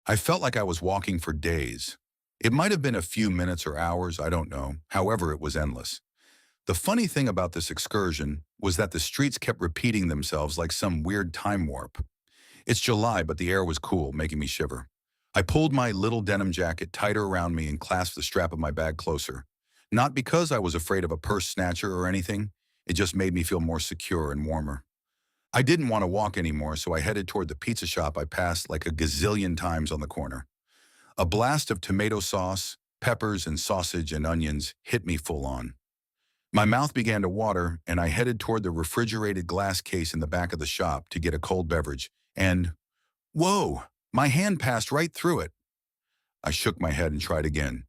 I felt like I was walking for days. It might have been a few minutes or hours, I don't know. However, it was endless. The funny thing about this excursion was that the streets kept repeating themselves like some weird time warp. It's July, but the air was cool, making me shiver. I pulled my little denim jacket tighter around me and clasped the strap of my bag closer. Not because I was afraid of a purse snatcher or anything, it just made me feel more secure and warmer. I didn't want to walk anymore, so I headed toward the pizza shop I passed like a gazillion times on the corner. A blast of tomato sauce, peppers, and sausage and onions hit me full on. My mouth began to water, and I headed toward the refrigerated glass case in the back of the shop to get a cold beverage. And, whoa, my hand passed right through it. I shook my head and tried again.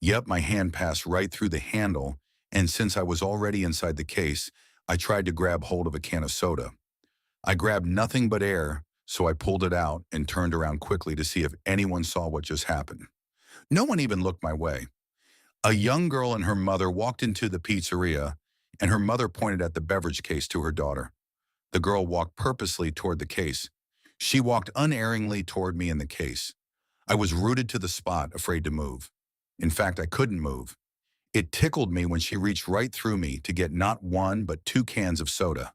Yep, my hand passed right through the handle, and since I was already inside the case, I tried to grab hold of a can of soda. I grabbed nothing but air, so I pulled it out and turned around quickly to see if anyone saw what just happened. No one even looked my way. A young girl and her mother walked into the pizzeria, and her mother pointed at the beverage case to her daughter. The girl walked purposely toward the case. She walked unerringly toward me in the case. I was rooted to the spot, afraid to move. In fact, I couldn't move. It tickled me when she reached right through me to get not one but two cans of soda.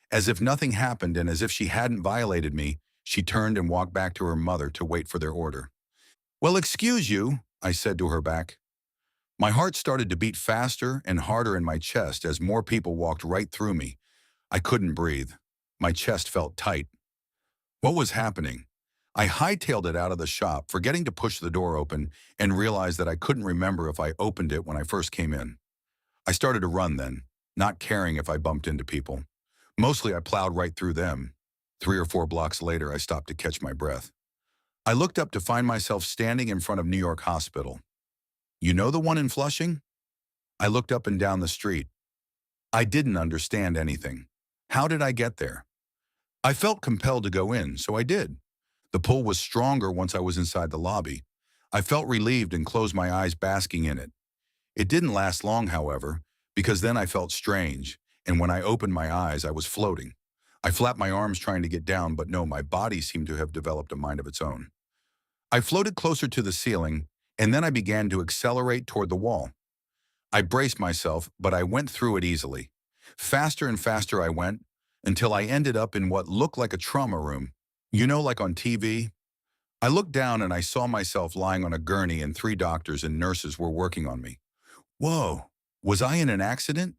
As if nothing happened and as if she hadn't violated me, she turned and walked back to her mother to wait for their order. "Well, excuse you," I said to her back. My heart started to beat faster and harder in my chest as more people walked right through me. I couldn't breathe. My chest felt tight. What was happening? I hightailed it out of the shop, forgetting to push the door open, and realized that I couldn't remember if I opened it when I first came in. I started to run then, not caring if I bumped into people. Mostly I plowed right through them. 3 or 4 blocks later, I stopped to catch my breath. I looked up to find myself standing in front of New York Hospital. You know the one in Flushing? I looked up and down the street. I didn't understand anything. How did I get there? I felt compelled to go in, so I did. The pull was stronger once I was inside the lobby. I felt relieved and closed my eyes, basking in it. It didn't last long, however, because then I felt strange, and when I opened my eyes, I was floating. I flapped my arms trying to get down, but no, my body seemed to have developed a mind of its own. I floated closer to the ceiling, and then I began to accelerate toward the wall. I braced myself, but I went through it easily. Faster and faster I went, until I ended up in what looked like a trauma room. You know, like on TV? I looked down and I saw myself lying on a gurney and 3 doctors and nurses were working on me. Whoa, was I in an accident?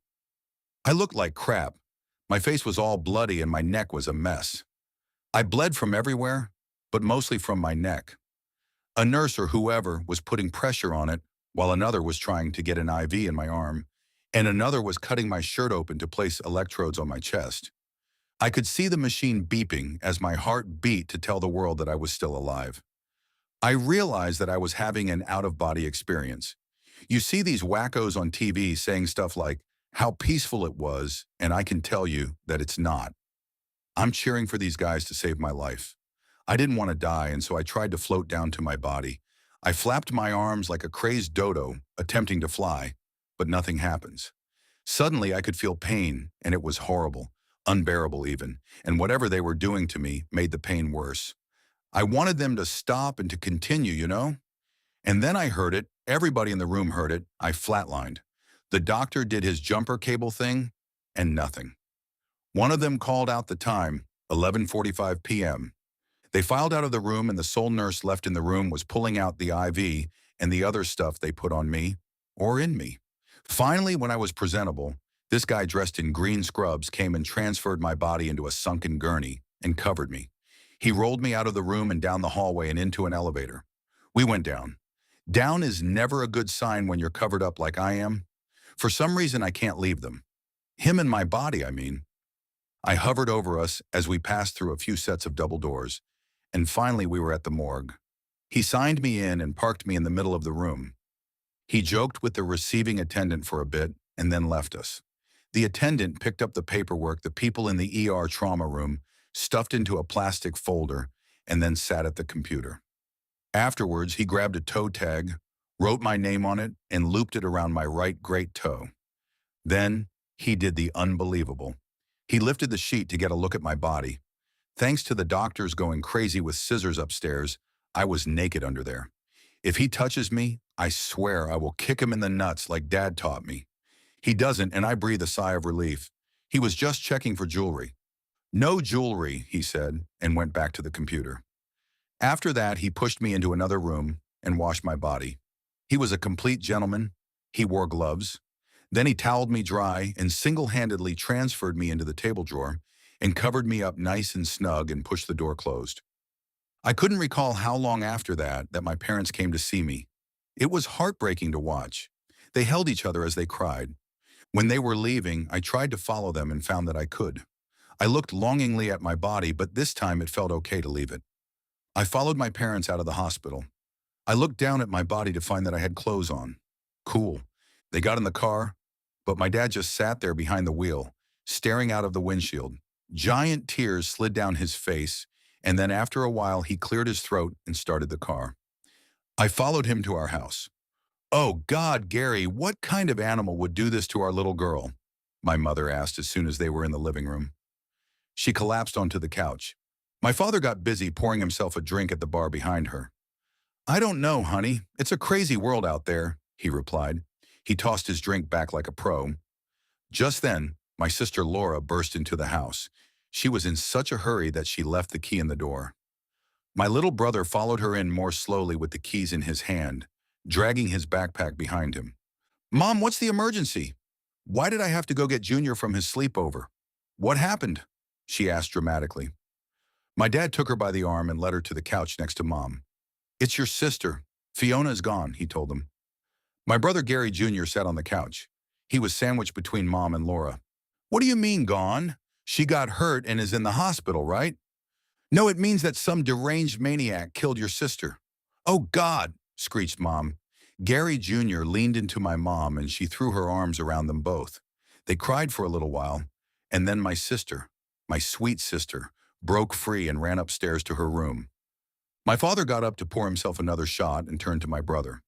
I looked like crap. My face was all bloody and my neck was a mess. I bled from everywhere, but mostly from my neck. A nurse or whoever was putting pressure on it, while another was trying to get an IV in my arm, and another was cutting my shirt open to place electrodes on my chest. I could see the machine beeping as my heart beat to tell the world that I was still alive. I realized that I was having an out-of-body experience. You see these wackos on TV saying stuff like, how peaceful it was, and I can tell you that it's not. I'm cheering for these guys to save my life. I didn't want to die, and so I tried to float down to my body. I flapped my arms like a crazed dodo, attempting to fly, but nothing happens. Suddenly, I could feel pain, and it was horrible, unbearable even, and whatever they were doing to me made the pain worse. I wanted them to stop and to continue, you know? And then I heard it, everybody in the room heard it, I flatlined. The doctor did his jumper cable thing, and nothing. One of them called out the time, 11:45 p.m. They filed out of the room and the sole nurse left in the room was pulling out the IV and the other stuff they put on me, or in me. Finally, when I was presentable, this guy dressed in green scrubs came and transferred my body into a sunken gurney and covered me. He rolled me out of the room and down the hallway and into an elevator. We went down. Down is never a good sign when you're covered up like I am. For some reason, I can't leave them. Him and my body, I mean. I hovered over us as we passed through a few sets of double doors, and finally we were at the morgue. He signed me in and parked me in the middle of the room. He joked with the receiving attendant for a bit and then left us. The attendant picked up the paperwork the people in the ER trauma room stuffed into a plastic folder and then sat at the computer. Afterwards, he grabbed a toe tag, wrote my name on it, and looped it around my right great toe. Then, he did the unbelievable. He lifted the sheet to get a look at my body. Thanks to the doctors going crazy with scissors upstairs, I was naked under there. If he touches me, I swear I will kick him in the nuts like Dad taught me. He doesn't, and I breathe a sigh of relief. He was just checking for jewelry. No jewelry, he said, and went back to the computer. After that, he pushed me into another room and washed my body. He was a complete gentleman. He wore gloves. Then he toweled me dry and single-handedly transferred me into the table drawer and covered me up nice and snug and pushed the door closed. I couldn't recall how long after that my parents came to see me. It was heartbreaking to watch. They held each other as they cried. When they were leaving, I tried to follow them and found that I could. I looked longingly at my body, but this time it felt okay to leave it. I followed my parents out of the hospital. I looked down at my body to find that I had clothes on. Cool. They got in the car, but my dad just sat there behind the wheel, staring out of the windshield. Giant tears slid down his face, and then after a while he cleared his throat and started the car. I followed him to our house. "Oh God, Gary, what kind of animal would do this to our little girl?" my mother asked as soon as they were in the living room. She collapsed onto the couch. My father got busy pouring himself a drink at the bar behind her. "I don't know, honey. It's a crazy world out there," he replied. He tossed his drink back like a pro. Just then, my sister Laura burst into the house. She was in such a hurry that she left the key in the door. My little brother followed her in more slowly with the keys in his hand, dragging his backpack behind him. "Mom, what's the emergency? Why did I have to go get Junior from his sleepover? What happened?" she asked dramatically. My dad took her by the arm and led her to the couch next to Mom. "It's your sister. Fiona is gone," he told them. My brother Gary Jr. sat on the couch. He was sandwiched between Mom and Laura. "What do you mean gone? She got hurt and is in the hospital, right?" "No, it means that some deranged maniac killed your sister." "Oh God!" screeched Mom. Gary Jr. leaned into my mom and she threw her arms around them both. They cried for a little while, and then my sister, my sweet sister, broke free and ran upstairs to her room. My father got up to pour himself another shot and turned to my brother.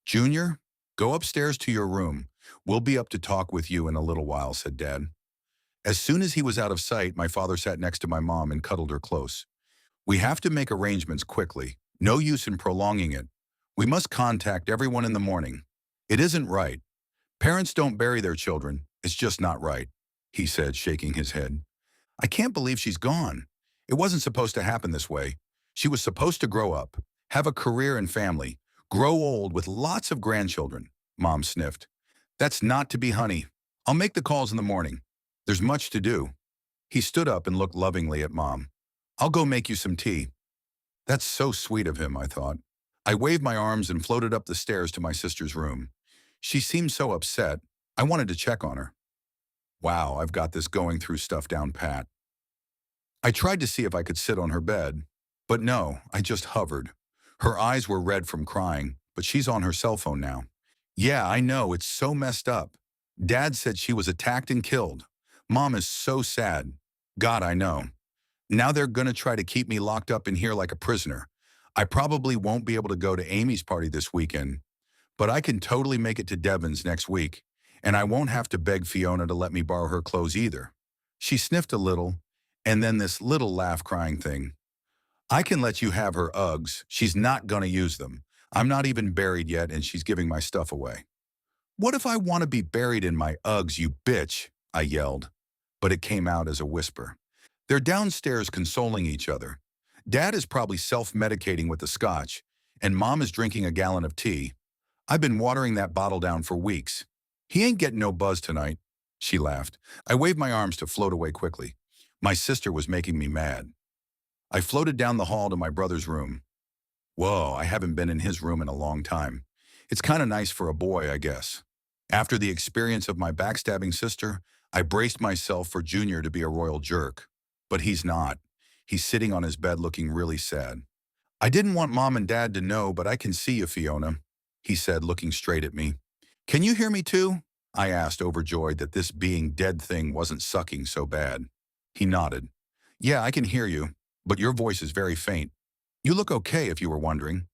"Junior, go upstairs to your room. We'll be up to talk with you in a little while," said Dad. As soon as he was out of sight, my father sat next to my mom and cuddled her close. "We have to make arrangements quickly. No use in prolonging it. We must contact everyone in the morning. It isn't right. Parents don't bury their children. It's just not right," he said, shaking his head. "I can't believe she's gone. It wasn't supposed to happen this way. She was supposed to grow up, have a career and family, grow old with lots of grandchildren," Mom sniffed. "That's not to be, honey. I'll make the calls in the morning. There's much to do." He stood up and looked lovingly at Mom. "I'll go make you some tea." That's so sweet of him, I thought. I waved my arms and floated up the stairs to my sister's room. She seemed so upset. I wanted to check on her. Wow, I've got this going through stuff down pat. I tried to see if I could sit on her bed, but no, I just hovered. Her eyes were red from crying, but she's on her cell phone now. "Yeah, I know, it's so messed up. Dad said she was attacked and killed. Mom is so sad. God, I know. Now they're gonna try to keep me locked up in here like a prisoner. I probably won't be able to go to Amy's party this weekend, but I can totally make it to Devon's next week, and I won't have to beg Fiona to let me borrow her clothes either." She sniffed a little, and then this little laugh crying thing. "I can let you have her Uggs. She's not gonna use them. I'm not even buried yet, and she's giving my stuff away." "What if I want to be buried in my Uggs, you bitch?" I yelled, but it came out as a whisper. They're downstairs consoling each other. Dad is probably self-medicating with the scotch, and Mom is drinking a gallon of tea. I've been watering that bottle down for weeks. "He ain't getting no buzz tonight," she laughed. I waved my arms to float away quickly. My sister was making me mad. I floated down the hall to my brother's room. Whoa, I haven't been in his room in a long time. It's kind of nice for a boy, I guess. After the experience of my backstabbing sister, I braced myself for Junior to be a royal jerk. But he's not. He's sitting on his bed looking really sad. "I didn't want Mom and Dad to know, but I can see you, Fiona," he said, looking straight at me. "Can you hear me too?" I asked, overjoyed that this being dead thing wasn't sucking so bad. He nodded. "Yeah, I can hear you, but your voice is very faint. You look okay, if you were wondering."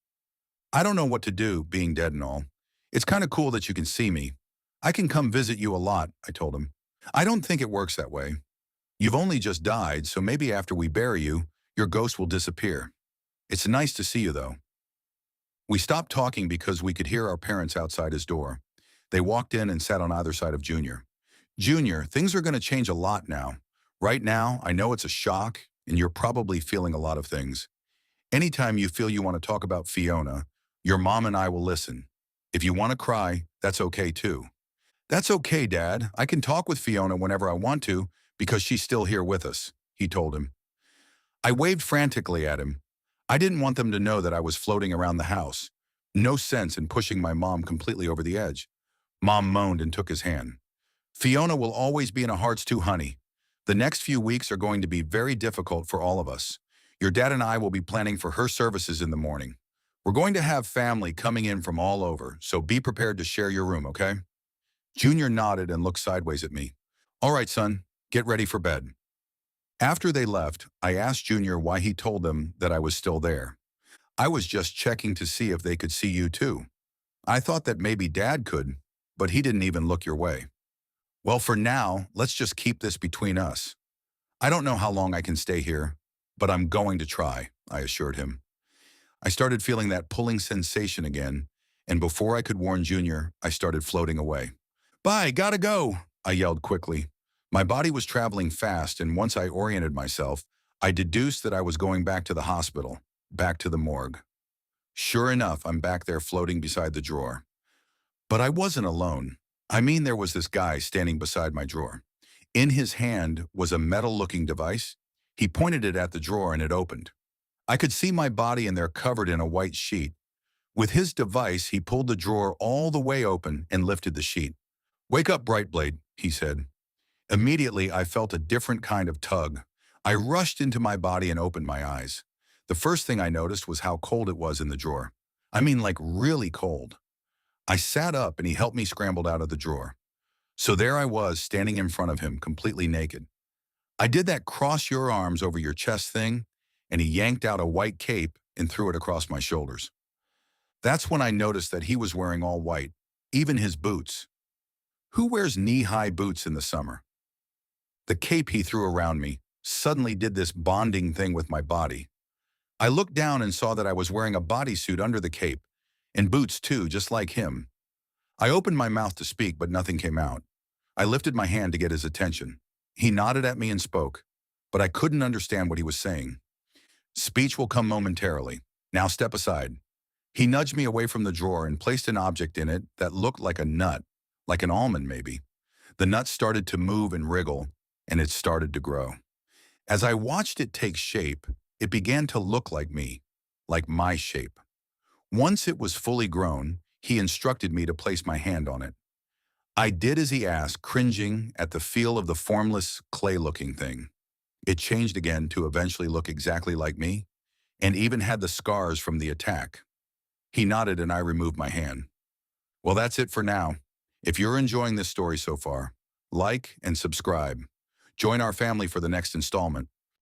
"I don't know what to do, being dead and all. It's kind of cool that you can see me. I can come visit you a lot," I told him. "I don't think it works that way. You've only just died, so maybe after we bury you, your ghost will disappear." It's nice to see you, though. We stopped talking because we could hear our parents outside his door. They walked in and sat on either side of Junior. Junior, things are going to change a lot now. Right now, I know it's a shock, and you're probably feeling a lot of things. Anytime you feel you want to talk about Fiona, your mom and I will listen. If you want to cry, that's okay too. That's okay, Dad. I can talk with Fiona whenever I want to because she's still here with us, he told him. I waved frantically at him. I didn't want them to know that I was floating around the house. No sense in pushing my mom completely over the edge. Mom moaned and took his hand. Fiona will always be in our hearts too, honey. The next few weeks are going to be very difficult for all of us. Your dad and I will be planning for her services in the morning. We're going to have family coming in from all over, so be prepared to share your room, okay? Junior nodded and looked sideways at me. All right, son, get ready for bed. After they left, I asked Junior why he told them that I was still there. I was just checking to see if they could see you too. I thought that maybe Dad could, but he didn't even look your way. Well, for now, let's just keep this between us. I don't know how long I can stay here, but I'm going to try, I assured him. I started feeling that pulling sensation again, and before I could warn Junior, I started floating away. Bye, gotta go, I yelled quickly. My body was traveling fast, and once I oriented myself, I deduced that I was going back to the hospital, back to the morgue. Sure enough, I'm back there floating beside the drawer. But I wasn't alone. I mean, there was this guy standing beside my drawer. In his hand was a metal-looking device. He pointed it at the drawer and it opened. I could see my body in there covered in a white sheet. With his device, he pulled the drawer all the way open and lifted the sheet. Wake up, Brightblade, he said. Immediately, I felt a different kind of tug. I rushed into my body and opened my eyes. The first thing I noticed was how cold it was in the drawer. I mean, like really cold. I sat up and he helped me scramble out of the drawer. So there I was, standing in front of him, completely naked. I did that cross your arms over your chest thing, and he yanked out a white cape and threw it across my shoulders. That's when I noticed that he was wearing all white, even his boots. Who wears knee-high boots in the summer? The cape he threw around me suddenly did this bonding thing with my body. I looked down and saw that I was wearing a bodysuit under the cape, and boots too, just like him. I opened my mouth to speak, but nothing came out. I lifted my hand to get his attention. He nodded at me and spoke, but I couldn't understand what he was saying. Speech will come momentarily. Now step aside. He nudged me away from the drawer and placed an object in it that looked like a nut, like an almond maybe. The nut started to move and wriggle, and it started to grow. As I watched it take shape, it began to look like me, like my shape. Once it was fully grown, he instructed me to place my hand on it. I did as he asked, cringing at the feel of the formless, clay-looking thing. It changed again to eventually look exactly like me, and even had the scars from the attack. He nodded and I removed my hand. Well, that's it for now. If you're enjoying this story so far, like and subscribe. Join our family for the next installment.